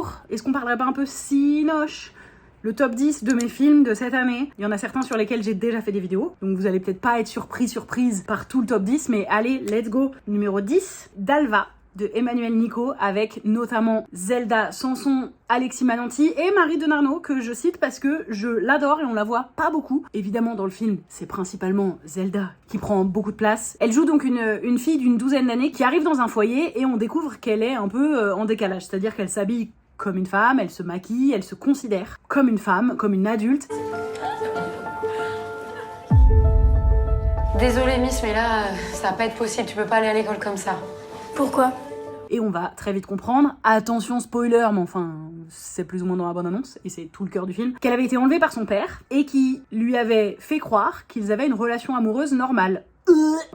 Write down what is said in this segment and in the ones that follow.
pour, est-ce qu'on parlerait pas un peu cinoche, le top 10 de mes films de cette année. Il y en a certains sur lesquels j'ai déjà fait des vidéos, donc vous allez peut-être pas être surprise par tout le top 10, mais allez, let's go. Numéro 10, Dalva, de Emmanuel Nico, avec notamment Zelda Samson, Alexis Mananti et Marie Denarno, que je cite parce que je l'adore et on la voit pas beaucoup. Évidemment, dans le film, c'est principalement Zelda qui prend beaucoup de place. Elle joue donc une fille d'une 12aine d'années qui arrive dans un foyer et on découvre qu'elle est un peu en décalage, c'est-à-dire qu'elle s'habille comme une femme, elle se maquille, elle se considère comme une femme, comme une adulte. Désolée Miss, mais là, ça va pas être possible, tu peux pas aller à l'école comme ça. Pourquoi ? Et on va très vite comprendre, attention spoiler, mais enfin, c'est plus ou moins dans la bonne annonce, et c'est tout le cœur du film, qu'elle avait été enlevée par son père, et qui lui avait fait croire qu'ils avaient une relation amoureuse normale.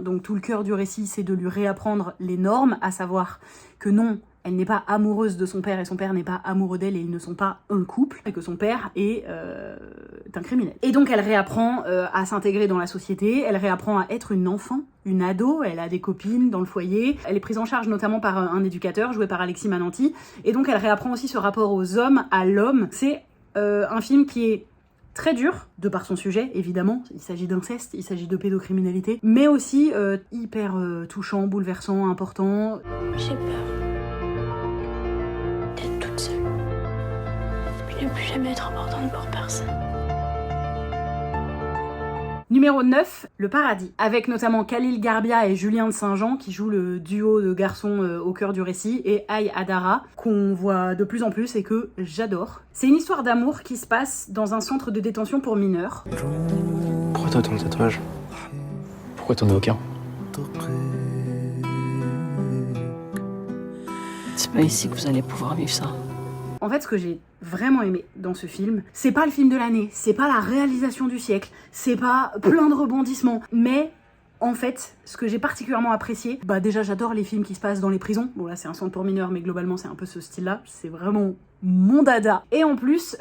Donc tout le cœur du récit, c'est de lui réapprendre les normes, à savoir que non, elle n'est pas amoureuse de son père et son père n'est pas amoureux d'elle et ils ne sont pas un couple, et que son père est un criminel. Et donc elle réapprend à s'intégrer dans la société, elle réapprend à être une enfant, une ado, elle a des copines dans le foyer, elle est prise en charge notamment par un éducateur joué par Alexis Mananti, et donc elle réapprend aussi ce rapport aux hommes, à l'homme. C'est un film qui est très dur, de par son sujet, évidemment. Il s'agit d'inceste, il s'agit de pédocriminalité, mais aussi hyper touchant, bouleversant, important. J'ai peur d'être toute seule. Puis ne plus jamais être importante pour personne. Numéro 9, Le Paradis, avec notamment Khalil Garbia et Julien de Saint-Jean qui jouent le duo de garçons au cœur du récit, et Aïe Adara, qu'on voit de plus en plus et que j'adore. C'est une histoire d'amour qui se passe dans un centre de détention pour mineurs. Pourquoi t'as autant de tatouages? Pourquoi t'en as aucun? C'est pas ici que vous allez pouvoir vivre ça. En fait, ce que j'ai vraiment aimé dans ce film, c'est pas le film de l'année, c'est pas la réalisation du siècle, c'est pas plein de rebondissements, mais en fait, ce que j'ai particulièrement apprécié, déjà j'adore les films qui se passent dans les prisons. Bon là c'est un centre pour mineurs, mais globalement c'est un peu ce style-là, c'est vraiment mon dada. Et en plus,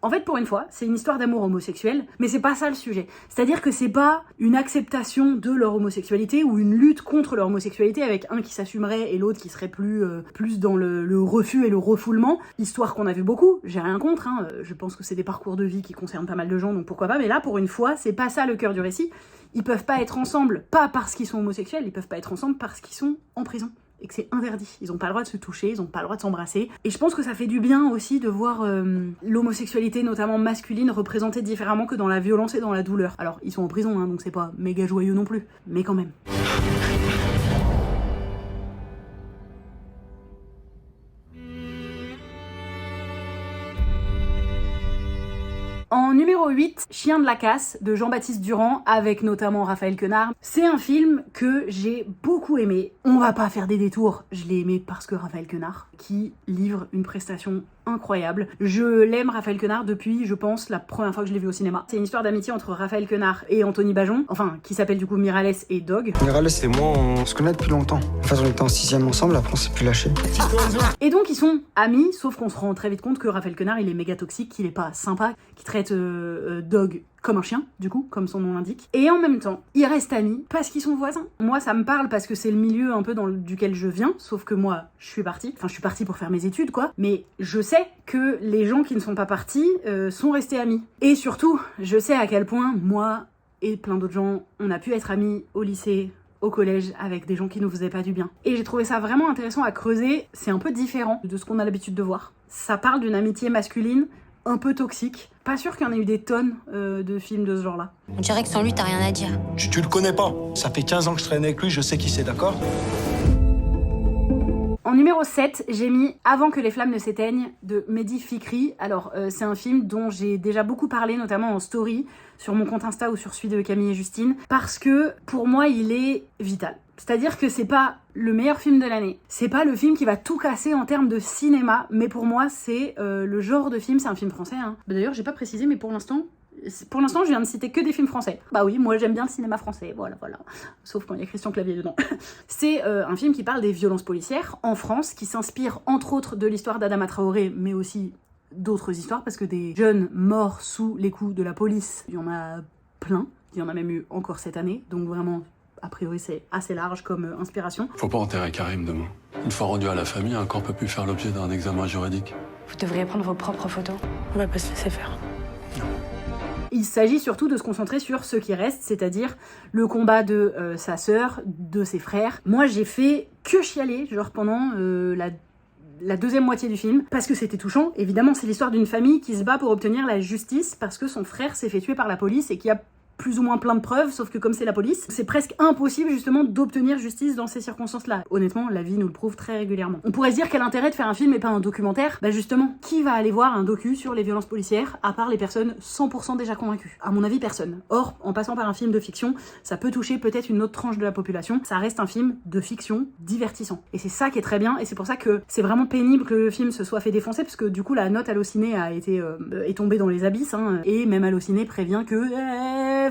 en fait pour une fois, c'est une histoire d'amour homosexuel, mais c'est pas ça le sujet. C'est-à-dire que c'est pas une acceptation de leur homosexualité ou une lutte contre leur homosexualité avec un qui s'assumerait et l'autre qui serait plus dans le refus et le refoulement. Histoire qu'on a vu beaucoup, j'ai rien contre, hein. Je pense que c'est des parcours de vie qui concernent pas mal de gens, donc pourquoi pas, mais là pour une fois, c'est pas ça le cœur du récit. Ils peuvent pas être ensemble, pas parce qu'ils sont homosexuels, ils peuvent pas être ensemble parce qu'ils sont en prison. Et que c'est interdit. Ils ont pas le droit de se toucher, ils ont pas le droit de s'embrasser. Et je pense que ça fait du bien aussi de voir l'homosexualité, notamment masculine, représentée différemment que dans la violence et dans la douleur. Alors, ils sont en prison, hein, donc c'est pas méga joyeux non plus, mais quand même. En numéro 8, Chien de la casse de Jean-Baptiste Durand, avec notamment Raphaël Quenard. C'est un film que j'ai beaucoup aimé. On va pas faire des détours, je l'ai aimé parce que Raphaël Quenard, qui livre une prestation incroyable. Je l'aime, Raphaël Quenard, depuis, je pense, la première fois que je l'ai vu au cinéma. C'est une histoire d'amitié entre Raphaël Quenard et Anthony Bajon, enfin, qui s'appelle du coup Miralles et Dog. Miralles et moi, on se connaît depuis longtemps. Enfin, on était en 6ème ensemble, après on s'est plus lâchés. Et donc ils sont amis, sauf qu'on se rend très vite compte que Raphaël Quenard, il est méga toxique, qu'il est pas sympa, qu'il traite Dog comme un chien, du coup, comme son nom l'indique. Et en même temps, ils restent amis parce qu'ils sont voisins. Moi, ça me parle parce que c'est le milieu un peu duquel je viens, sauf que moi, je suis partie pour faire mes études, quoi. Mais je sais que les gens qui ne sont pas partis sont restés amis. Et surtout, je sais à quel point, moi et plein d'autres gens, on a pu être amis au lycée, au collège, avec des gens qui nous faisaient pas du bien. Et j'ai trouvé ça vraiment intéressant à creuser. C'est un peu différent de ce qu'on a l'habitude de voir. Ça parle d'une amitié masculine un peu toxique. Pas sûr qu'il y en ait eu des tonnes de films de ce genre-là. On dirait que sans lui, t'as rien à dire. Tu le connais pas. Ça fait 15 ans que je traîne avec lui, je sais qui c'est, d'accord? En numéro 7, j'ai mis Avant que les flammes ne s'éteignent de Mehdi Fikri. Alors, c'est un film dont j'ai déjà beaucoup parlé, notamment en story, sur mon compte Insta ou sur celui de Camille et Justine, parce que, pour moi, il est vital. C'est-à-dire que c'est pas le meilleur film de l'année, c'est pas le film qui va tout casser en termes de cinéma, mais pour moi, c'est le genre de film, c'est un film français, hein. D'ailleurs, j'ai pas précisé, mais pour l'instant, je viens de citer que des films français. Bah oui, moi j'aime bien le cinéma français, voilà. Sauf quand il y a Christian Clavier dedans. C'est un film qui parle des violences policières en France, qui s'inspire entre autres de l'histoire d'Adama Traoré, mais aussi d'autres histoires, parce que des jeunes morts sous les coups de la police, il y en a plein. Il y en a même eu encore cette année, donc vraiment, a priori c'est assez large comme inspiration. Faut pas enterrer Karim demain. Une fois rendu à la famille, un corps peut plus faire l'objet d'un examen juridique. Vous devriez prendre vos propres photos. On va pas se laisser faire. Il s'agit surtout de se concentrer sur ce qui reste, c'est-à-dire le combat de sa sœur, de ses frères. Moi, j'ai fait que chialer, genre pendant la deuxième moitié du film, parce que c'était touchant. Évidemment, c'est l'histoire d'une famille qui se bat pour obtenir la justice parce que son frère s'est fait tuer par la police et qui a plus ou moins plein de preuves, sauf que comme c'est la police, c'est presque impossible justement d'obtenir justice dans ces circonstances-là. Honnêtement, la vie nous le prouve très régulièrement. On pourrait se dire quel intérêt de faire un film et pas un documentaire. Bah justement, qui va aller voir un docu sur les violences policières à part les personnes 100% déjà convaincues? À mon avis, personne. Or, en passant par un film de fiction, ça peut toucher peut-être une autre tranche de la population. Ça reste un film de fiction divertissant. Et c'est ça qui est très bien, et c'est pour ça que c'est vraiment pénible que le film se soit fait défoncer, parce que du coup la note Allociné est tombée dans les abysses, hein, et même Allociné prévient que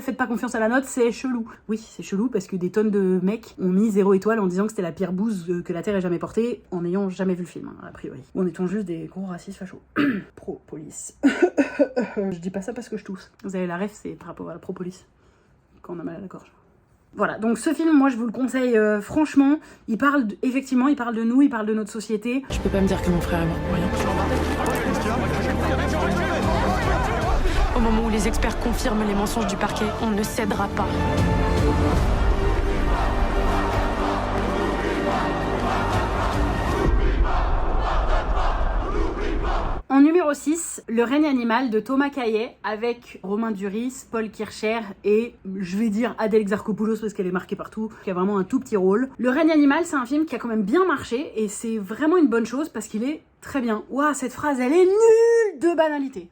faites pas confiance à la note, c'est chelou. Oui, c'est chelou parce que des tonnes de mecs ont mis 0 étoile en disant que c'était la pire bouse que la Terre ait jamais portée, en n'ayant jamais vu le film, hein, a priori. Ou en étant juste des gros racistes fachos. Pro-police. Je dis pas ça parce que je tousse. Vous avez la ref, c'est par rapport à la pro-police. Quand on a mal à la gorge. Voilà, donc ce film, moi je vous le conseille franchement. Il parle effectivement, il parle de nous, il parle de notre société. Je peux pas me dire que mon frère est mort pour rien. Au moment où les experts confirment les mensonges du parquet, on ne cédera pas. En numéro 6, Le règne animal de Thomas Caillet avec Romain Duris, Paul Kircher et, je vais dire, Adèle Exarchopoulos parce qu'elle est marquée partout, qui a vraiment un tout petit rôle. Le règne animal, c'est un film qui a quand même bien marché et c'est vraiment une bonne chose parce qu'il est très bien. Waouh, cette phrase, elle est nulle de banalité.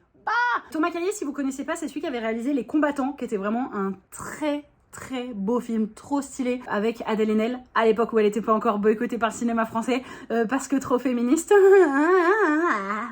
Thomas Caillet, si vous connaissez pas, c'est celui qui avait réalisé Les Combattants, qui était vraiment un très beau film, trop stylé, avec Adèle Haenel, à l'époque où elle était pas encore boycottée par le cinéma français, parce que trop féministe.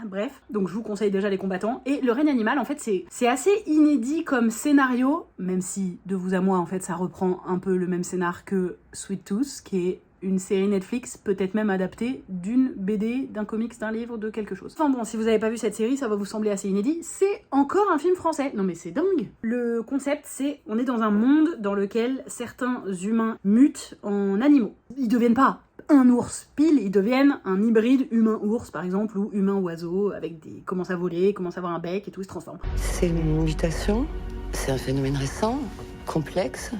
Bref, donc je vous conseille déjà Les Combattants. Et Le règne animal, en fait, c'est assez inédit comme scénario, même si, de vous à moi, en fait, ça reprend un peu le même scénar que Sweet Tooth, qui est une série Netflix, peut-être même adaptée d'une BD, d'un comics, d'un livre, de quelque chose. Enfin bon, si vous avez pas vu cette série, ça va vous sembler assez inédit. C'est encore un film français. Non mais c'est dingue. Le concept, c'est on est dans un monde dans lequel certains humains mutent en animaux. Ils deviennent pas un ours pile, ils deviennent un hybride humain-ours par exemple, ou humain-oiseau, avec des... commencent à voler, commencent à avoir un bec et tout, ils se transforment. C'est une mutation, c'est un phénomène récent, complexe,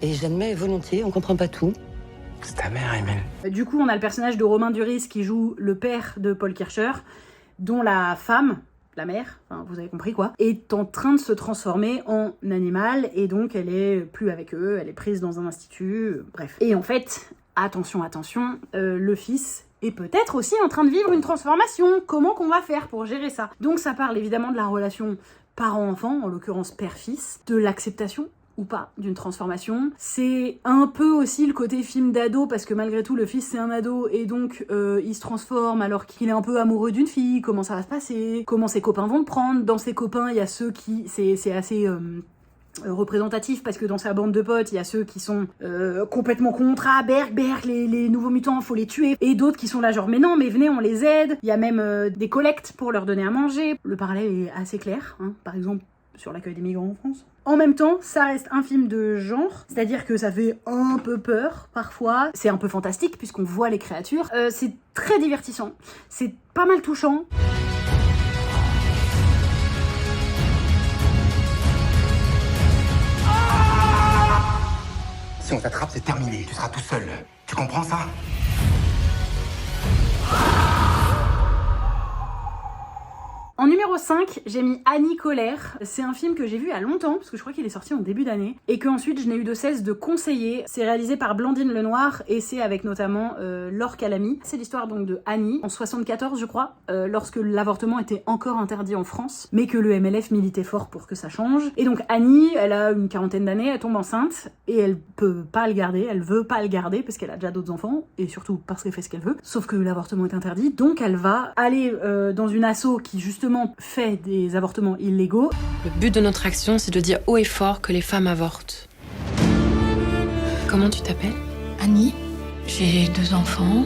et j'admets volontiers, on comprend pas tout. C'est ta mère, Emile. Du coup, on a le personnage de Romain Duris qui joue le père de Paul Kircher, dont la femme, la mère, enfin vous avez compris quoi, est en train de se transformer en animal et donc elle est plus avec eux, elle est prise dans un institut, bref. Et en fait, attention, le fils est peut-être aussi en train de vivre une transformation. Comment qu'on va faire pour gérer ça? Donc ça parle évidemment de la relation parent-enfant, en l'occurrence père-fils, de l'acceptation ou pas d'une transformation. C'est un peu aussi le côté film d'ado, parce que malgré tout le fils c'est un ado et donc il se transforme alors qu'il est un peu amoureux d'une fille. Comment ça va se passer? Comment ses copains vont le prendre? Dans ses copains il y a ceux qui... c'est assez... représentatif parce que dans sa bande de potes il y a ceux qui sont complètement contre, ah Berg, les nouveaux mutants faut les tuer, et d'autres qui sont là genre mais non mais venez on les aide. Il y a même des collectes pour leur donner à manger. Le parallèle est assez clair, hein. Par exemple sur l'accueil des migrants en France. En même temps, ça reste un film de genre, c'est-à-dire que ça fait un peu peur parfois, c'est un peu fantastique puisqu'on voit les créatures, c'est très divertissant, c'est pas mal touchant. Si on t'attrape, c'est terminé. Tu seras tout seul. Tu comprends ça? En numéro 5, j'ai mis Annie Colère. C'est un film que j'ai vu il y a longtemps, parce que je crois qu'il est sorti en début d'année, et qu'ensuite je n'ai eu de cesse de conseiller. C'est réalisé par Blandine Lenoir, et c'est avec notamment Laure Calamy. C'est l'histoire donc de Annie, en 74 je crois, lorsque l'avortement était encore interdit en France, mais que le MLF militait fort pour que ça change. Et donc Annie, elle a une quarantaine d'années, elle tombe enceinte, et elle peut pas le garder, elle veut pas le garder, parce qu'elle a déjà d'autres enfants, et surtout parce qu'elle fait ce qu'elle veut, sauf que l'avortement est interdit, donc elle va aller dans une asso qui justement fait des avortements illégaux. Le but de notre action, c'est de dire haut et fort que les femmes avortent. Comment tu t'appelles? Annie. J'ai 2 enfants.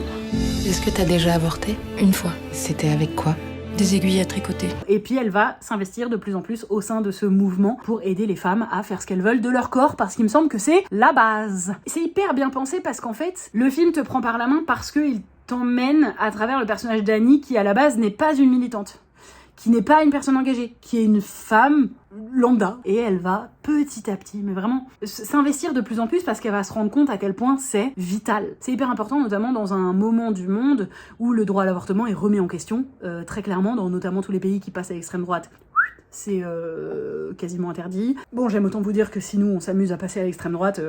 Est-ce que t'as déjà avorté? Une fois. C'était avec quoi? Des aiguilles à tricoter. Et puis elle va s'investir de plus en plus au sein de ce mouvement pour aider les femmes à faire ce qu'elles veulent de leur corps, parce qu'il me semble que c'est la base. C'est hyper bien pensé parce qu'en fait, le film te prend par la main parce qu'il t'emmène à travers le personnage d'Annie qui à la base n'est pas une militante, qui n'est pas une personne engagée, qui est une femme lambda. Et elle va petit à petit, mais vraiment, s'investir de plus en plus parce qu'elle va se rendre compte à quel point c'est vital. C'est hyper important, notamment dans un moment du monde où le droit à l'avortement est remis en question, très clairement, dans notamment tous les pays qui passent à l'extrême droite. C'est quasiment interdit. Bon, j'aime autant vous dire que si nous, on s'amuse à passer à l'extrême droite...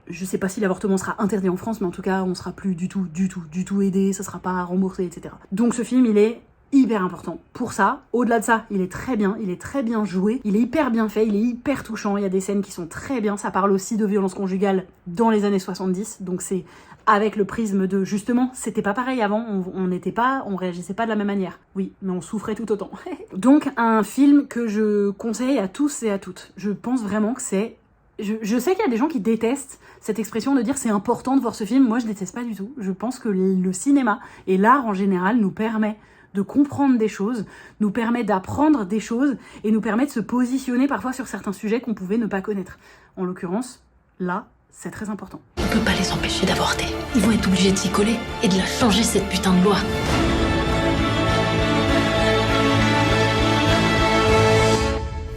je sais pas si l'avortement sera interdit en France, mais en tout cas, on sera plus du tout aidé, ça sera pas remboursé, etc. Donc ce film, il est hyper important pour ça. Au-delà de ça, il est très bien joué, il est hyper bien fait, il est hyper touchant, il y a des scènes qui sont très bien, ça parle aussi de violence conjugale dans les années 70, donc c'est avec le prisme de, justement, c'était pas pareil avant, on réagissait pas de la même manière. Oui, mais on souffrait tout autant. Donc un film que je conseille à tous et à toutes. Je pense vraiment que c'est... Je sais qu'il y a des gens qui détestent cette expression de dire c'est important de voir ce film. Moi, je déteste pas du tout. Je pense que le cinéma et l'art en général nous permet de comprendre des choses, nous permet d'apprendre des choses et nous permet de se positionner parfois sur certains sujets qu'on pouvait ne pas connaître. En l'occurrence, là, c'est très important. On peut pas les empêcher d'avorter. Ils vont être obligés de s'y coller et de la changer, cette putain de loi.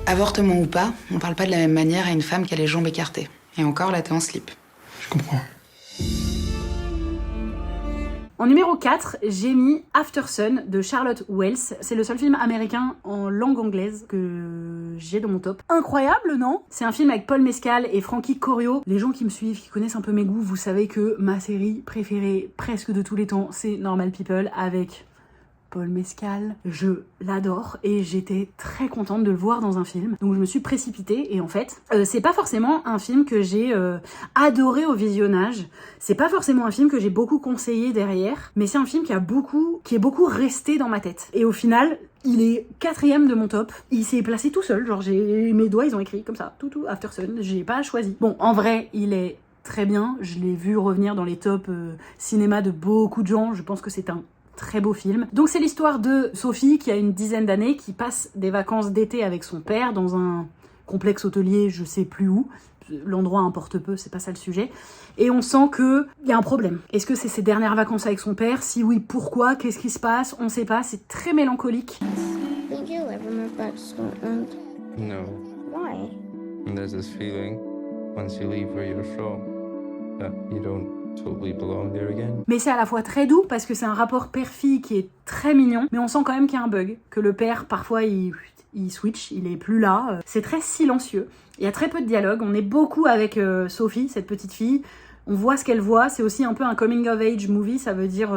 Avortement ou pas, on parle pas de la même manière à une femme qui a les jambes écartées. Et encore, là, t'es en slip. Je comprends. En numéro 4, j'ai mis Aftersun de Charlotte Wells. C'est le seul film américain en langue anglaise que j'ai dans mon top. Incroyable, non? C'est un film avec Paul Mescal et Frankie Corio. Les gens qui me suivent, qui connaissent un peu mes goûts, vous savez que ma série préférée presque de tous les temps, c'est Normal People avec... Paul Mescal, je l'adore et j'étais très contente de le voir dans un film. Donc je me suis précipitée et en fait, c'est pas forcément un film que j'ai adoré au visionnage. C'est pas forcément un film que j'ai beaucoup conseillé derrière, mais c'est un film qui est beaucoup resté dans ma tête. Et au final, il est 4e de mon top. Il s'est placé tout seul, genre mes doigts ils ont écrit comme ça, tout Aftersun, j'ai pas choisi. Bon, en vrai, il est très bien. Je l'ai vu revenir dans les tops cinéma de beaucoup de gens. Je pense que c'est un très beau film. Donc c'est l'histoire de Sophie qui a une dizaine d'années, qui passe des vacances d'été avec son père dans un complexe hôtelier, je sais plus où. L'endroit importe peu, c'est pas ça le sujet. Et on sent que il y a un problème. Est-ce que c'est ses dernières vacances avec son père? Si oui, pourquoi? Qu'est-ce qui se passe? On sait pas, c'est très mélancolique. Did you ever move back to Scotland? No. Why? And there's this feeling once you leave where you're from that you don't totally belong there again. Mais c'est à la fois très doux parce que c'est un rapport père-fille qui est très mignon, mais on sent quand même qu'il y a un bug, que le père parfois il switch, il est plus là. C'est très silencieux. Il y a très peu de dialogue. On est beaucoup avec Sophie, cette petite fille. On voit ce qu'elle voit. C'est aussi un peu un coming of age movie. Ça veut dire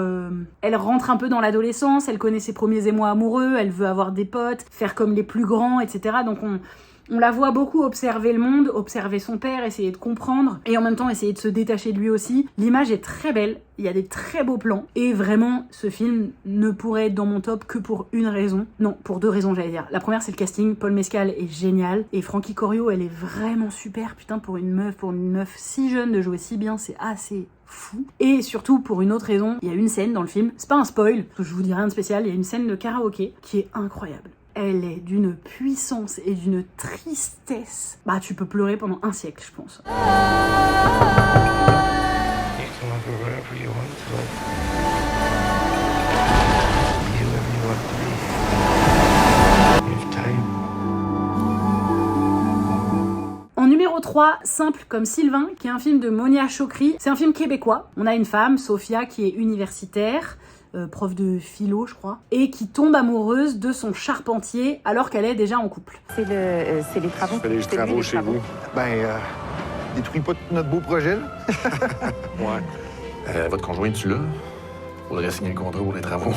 elle rentre un peu dans l'adolescence. Elle connaît ses premiers émois amoureux. Elle veut avoir des potes, faire comme les plus grands, etc. Donc on la voit beaucoup observer le monde, observer son père, essayer de comprendre et en même temps essayer de se détacher de lui aussi. L'image est très belle, il y a des très beaux plans et vraiment ce film ne pourrait être dans mon top que pour une raison. Non, pour deux raisons j'allais dire. La première c'est le casting, Paul Mescal est génial et Frankie Corio elle est vraiment super. Putain pour une meuf si jeune de jouer si bien, c'est assez fou. Et surtout pour une autre raison, il y a une scène dans le film, c'est pas un spoil, je vous dis rien de spécial, il y a une scène de karaoké qui est incroyable. Elle est d'une puissance et d'une tristesse. Bah, tu peux pleurer pendant un siècle, je pense. En numéro 3, Simple comme Sylvain, qui est un film de Monia Chokri. C'est un film québécois. On a une femme, Sophia, qui est universitaire, prof de philo, je crois, et qui tombe amoureuse de son charpentier alors qu'elle est déjà en couple. C'est les travaux. C'est les travaux chez vous. Détruis pas tout notre beau projet, là. Ouais. Votre conjoint, tu là? Faudrait signer le contrat pour les travaux.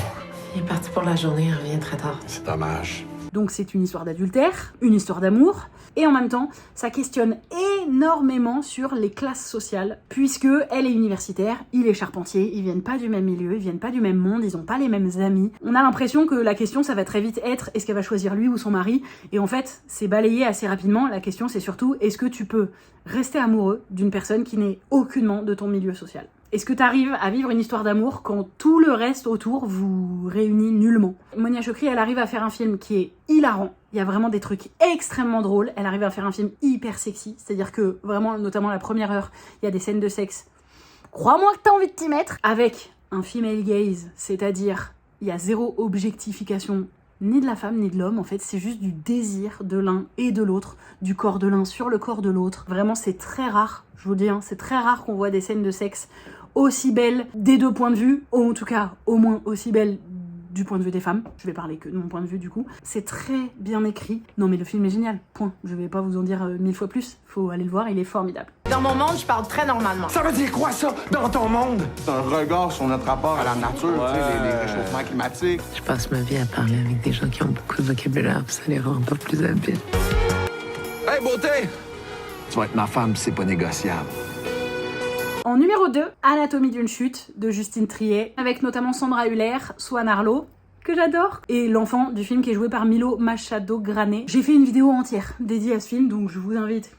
Il est parti pour la journée, il revient très tard. C'est dommage. Donc c'est une histoire d'adultère, une histoire d'amour, et en même temps, ça questionne énormément sur les classes sociales, puisque elle est universitaire, il est charpentier, ils viennent pas du même milieu, ils viennent pas du même monde, ils ont pas les mêmes amis. On a l'impression que la question, ça va très vite être, est-ce qu'elle va choisir lui ou son mari? Et en fait, c'est balayé assez rapidement. La question, c'est surtout, est-ce que tu peux rester amoureux d'une personne qui n'est aucunement de ton milieu social? Est-ce que tu arrives à vivre une histoire d'amour quand tout le reste autour vous réunit nullement? Monia Chokri, elle arrive à faire un film qui est hilarant. Il y a vraiment des trucs extrêmement drôles. Elle arrive à faire un film hyper sexy. C'est-à-dire que vraiment, notamment la première heure, il y a des scènes de sexe. Crois-moi que t'as envie de t'y mettre. Avec un female gaze, c'est-à-dire il y a zéro objectification ni de la femme ni de l'homme, en fait c'est juste du désir de l'un et de l'autre, du corps de l'un sur le corps de l'autre. Vraiment c'est très rare, je vous dis, hein, c'est très rare qu'on voit des scènes de sexe aussi belles des deux points de vue, ou en tout cas au moins aussi belles du point de vue des femmes. Je vais parler que de mon point de vue du coup. C'est très bien écrit. Non mais le film est génial, point. Je vais pas vous en dire 1000 fois plus, faut aller le voir, il est formidable. Dans mon monde, je parle très normalement. Ça veut dire quoi, ça, dans ton monde? C'est un regard sur notre rapport à la nature, tu sais, les réchauffements climatiques. Je passe ma vie à parler avec des gens qui ont beaucoup de vocabulaire, ça les rend pas plus habiles. Hey, beauté! Tu vas être ma femme, c'est pas négociable. En numéro 2, Anatomie d'une chute de Justine Triet, avec notamment Sandra Hüller, Swan Arlo, que j'adore, et l'enfant du film qui est joué par Milo Machado-Grané. J'ai fait une vidéo entière dédiée à ce film, donc je vous invite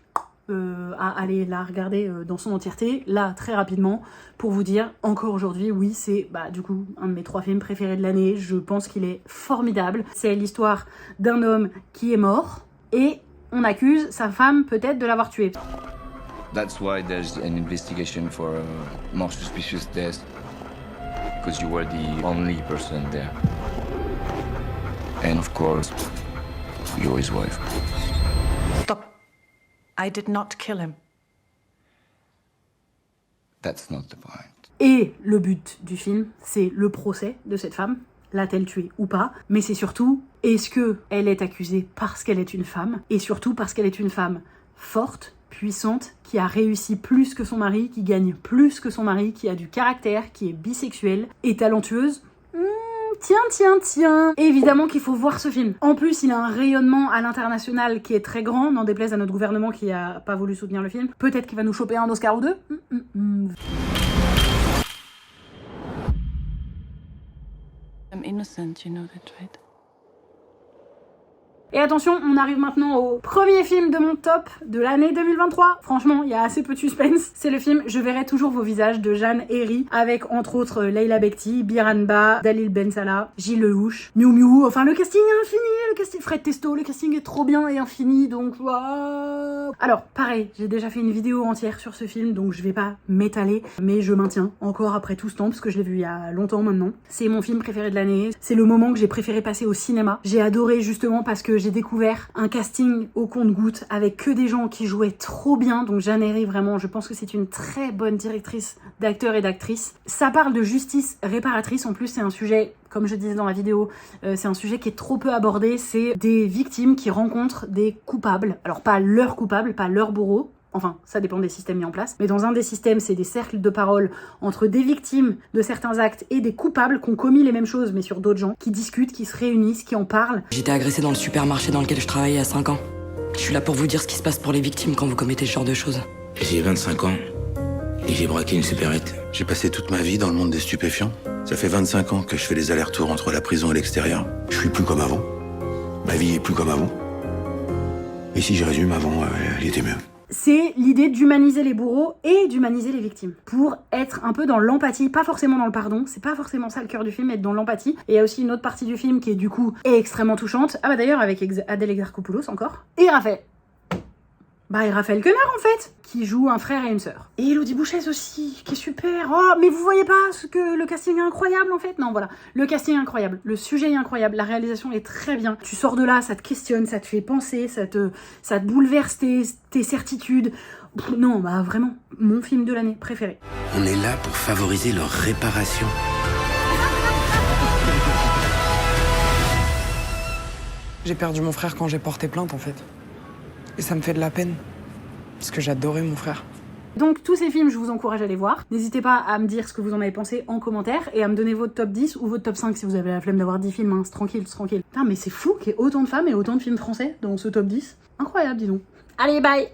à aller la regarder dans son entièreté, là très rapidement, pour vous dire, encore aujourd'hui, oui, c'est du coup un de mes 3 films préférés de l'année. Je pense qu'il est formidable. C'est l'histoire d'un homme qui est mort, et on accuse sa femme peut-être de l'avoir tué. That's why there's an investigation for a more suspicious death. Because you were the only person there. And of course, you're his wife. Stop. I did not kill him. That's not the point. Et le but du film, c'est le procès de cette femme. L'a-t-elle tuée ou pas? Mais c'est surtout, est-ce qu'elle est accusée parce qu'elle est une femme? Et surtout parce qu'elle est une femme forte, puissante, qui a réussi plus que son mari, qui gagne plus que son mari, qui a du caractère, qui est bisexuelle et talentueuse. Tiens. Évidemment qu'il faut voir ce film. En plus, il a un rayonnement à l'international qui est très grand, n'en déplaise à notre gouvernement qui a pas voulu soutenir le film. Peut-être qu'il va nous choper un Oscar ou deux. I'm innocent, you know that, right? Et attention, on arrive maintenant au premier film de mon top de l'année 2023. Franchement, il y a assez peu de suspense. C'est le film Je verrai toujours vos visages de Jeanne Herry, avec entre autres Leila Bekti, Biranba, Dalil Ben Salah, Gilles Lelouch, Miu Miu. Enfin, le casting est infini, Fred Testo, le casting est trop bien et infini, donc waouh. Alors, pareil, j'ai déjà fait une vidéo entière sur ce film, donc je vais pas m'étaler, mais je maintiens encore après tout ce temps, parce que je l'ai vu il y a longtemps maintenant. C'est mon film préféré de l'année. C'est le moment que j'ai préféré passer au cinéma. J'ai adoré justement parce que j'ai découvert un casting au compte-gouttes avec que des gens qui jouaient trop bien. Donc Jeanne Herry, vraiment, je pense que c'est une très bonne directrice d'acteurs et d'actrices. Ça parle de justice réparatrice. En plus, c'est un sujet, comme je disais dans la vidéo, c'est un sujet qui est trop peu abordé. C'est des victimes qui rencontrent des coupables. Alors pas leurs coupables, pas leurs bourreaux. Enfin, ça dépend des systèmes mis en place. Mais dans un des systèmes, c'est des cercles de parole entre des victimes de certains actes et des coupables qui ont commis les mêmes choses, mais sur d'autres gens, qui discutent, qui se réunissent, qui en parlent. J'étais agressée dans le supermarché dans lequel je travaillais à 5 ans. Je suis là pour vous dire ce qui se passe pour les victimes quand vous commettez ce genre de choses. J'ai 25 ans et j'ai braqué une supérette. J'ai passé toute ma vie dans le monde des stupéfiants. Ça fait 25 ans que je fais les allers-retours entre la prison et l'extérieur. Je suis plus comme avant. Ma vie est plus comme avant. Et si je résume, avant, elle était mieux. C'est l'idée d'humaniser les bourreaux et d'humaniser les victimes. Pour être un peu dans l'empathie, pas forcément dans le pardon, c'est pas forcément ça le cœur du film, être dans l'empathie. Et il y a aussi une autre partie du film qui est du coup extrêmement touchante. Ah bah d'ailleurs avec Adèle Exarchopoulos encore. Et Raphaël. Et Raphaël Quenard en fait, qui joue un frère et une sœur. Et Élodie Bouchèze aussi, qui est super. Oh, mais vous voyez pas que le casting est incroyable en fait? Non, voilà, le casting est incroyable, le sujet est incroyable, la réalisation est très bien. Tu sors de là, ça te questionne, ça te fait penser, ça te bouleverse tes certitudes. Non, vraiment, mon film de l'année préféré. On est là pour favoriser leur réparation. J'ai perdu mon frère quand j'ai porté plainte en fait. Et ça me fait de la peine, parce que j'adorais mon frère. Donc tous ces films, je vous encourage à les voir. N'hésitez pas à me dire ce que vous en avez pensé en commentaire et à me donner votre top 10 ou votre top 5 si vous avez la flemme d'avoir 10 films, hein. C'est tranquille. Putain, mais c'est fou qu'il y ait autant de femmes et autant de films français dans ce top 10. Incroyable, dis donc. Allez, bye!